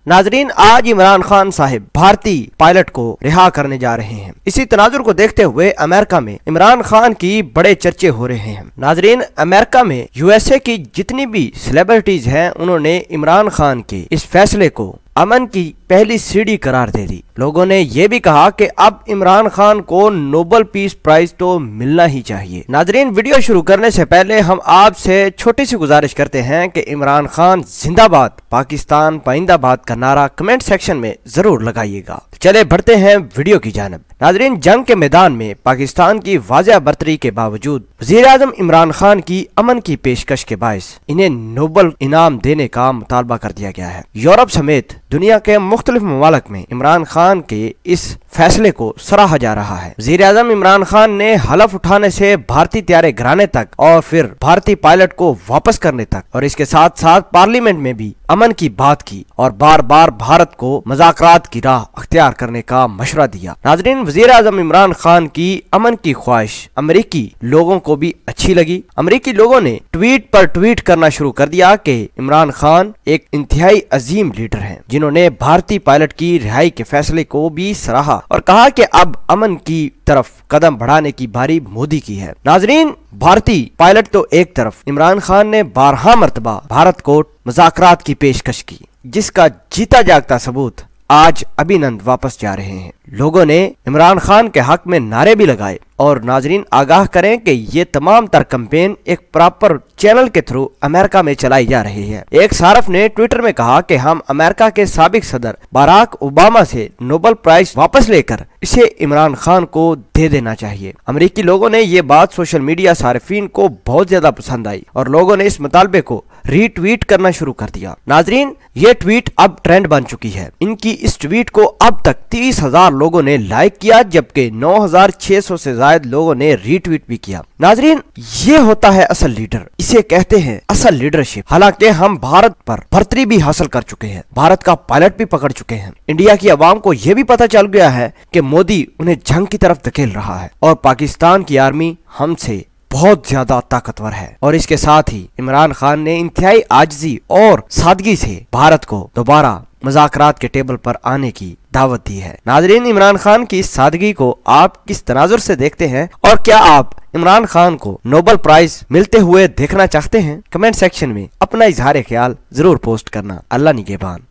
नाजरीन, आज इमरान खान साहिब भारतीय पायलट को रिहा करने जा रहे हैं। इसी तनाजुर को देखते हुए अमेरिका में इमरान खान की बड़े चर्चे हो रहे हैं। नाजरीन, अमेरिका में यूएसए की जितनी भी सेलिब्रिटीज हैं, उन्होंने इमरान खान के इस फैसले को अमन की पहली सीढ़ी करार दे दी। लोगों ने ये भी कहा कि अब इमरान खान को नोबेल पीस प्राइज तो मिलना ही चाहिए। नाजरीन, वीडियो शुरू करने से पहले हम आपसे छोटी सी गुजारिश करते हैं कि इमरान खान जिंदाबाद, पाकिस्तान पाइंदाबाद का नारा कमेंट सेक्शन में जरूर लगाइएगा। चले बढ़ते हैं वीडियो की जानिब। नाजरीन, जंग के मैदान में पाकिस्तान की वाज़ेह बर्तरी के बावजूद वज़ीर-ए-आज़म इमरान खान की अमन की पेशकश के बायस इन्हें नोबेल इनाम देने का मुतालबा कर दिया गया है। यूरोप समेत दुनिया के मुख्तलिफ ममालिक में इमरान खान के इस फैसले को सराहा जा रहा है। वज़ीर-ए-आज़म इमरान खान ने हलफ उठाने से भारतीय त्यारे गिराने तक और फिर भारतीय पायलट को वापस करने तक और इसके साथ साथ पार्लियामेंट में भी अमन की बात की और बार बार भारत को मुज़ाकरात की राह अख्तियार करने का मशवरा दिया। नाज़रीन, वज़ीर-ए-आज़म इमरान खान की अमन की ख्वाहिश अमेरिकी लोगों को भी अच्छी लगी। अमेरिकी लोगों ने ट्वीट पर ट्वीट करना शुरू कर दिया कि इमरान खान एक इंतहाई अजीम लीडर हैं, जिन्होंने भारतीय पायलट की रिहाई के फैसले को भी सराहा और कहा कि अब अमन की तरफ कदम बढ़ाने की बारी मोदी की है। नाजरीन, भारतीय पायलट तो एक तरफ, इमरान खान ने 12 मरतबा भारत को मुज़ाकरात की पेशकश की, जिसका जीता जागता सबूत आज अभिनंदन वापस जा रहे हैं। लोगों ने इमरान खान के हक में नारे भी लगाए। और नाजरीन, आगाह करें कि ये तमाम तर कैंपेन एक प्रॉपर चैनल के थ्रू अमेरिका में चलाई जा रही है। एक सारफ ने ट्विटर में कहा कि हम अमेरिका के साबिक सदर बराक ओबामा से नोबेल प्राइज वापस लेकर इसे इमरान खान को दे देना चाहिए। अमेरिकी लोगों ने ये बात सोशल मीडिया सारिफीन को बहुत ज्यादा पसंद आई और लोगों ने इस मुतालबे को रीट्वीट करना शुरू कर दिया। नाजरीन, ये ट्वीट अब ट्रेंड बन चुकी है। इनकी इस ट्वीट को अब तक 30,000 लोगों ने लाइक किया, जबकि 9,600 से ज्यादा लोगों ने रीट्वीट भी किया। नाजरीन, ये होता है असल लीडर, इसे कहते हैं असल लीडरशिप। हालांकि हम भारत पर बर्तरी भी हासिल कर चुके हैं, भारत का पायलट भी पकड़ चुके हैं। इंडिया की आवाम को यह भी पता चल गया है कि मोदी उन्हें जंग की तरफ धकेल रहा है और पाकिस्तान की आर्मी हमसे बहुत ज्यादा ताकतवर है। और इसके साथ ही इमरान खान ने इंतहाई आजिज़ी और सादगी से भारत को दोबारा मुज़ाकरात के टेबल पर आने की दावत दी है। नाजरीन, इमरान खान की इस सादगी को आप किस तनाजुर से देखते हैं और क्या आप इमरान खान को नोबेल प्राइज मिलते हुए देखना चाहते हैं? कमेंट सेक्शन में अपना इजहार ख्याल जरूर पोस्ट करना। अल्लाह निगहबान।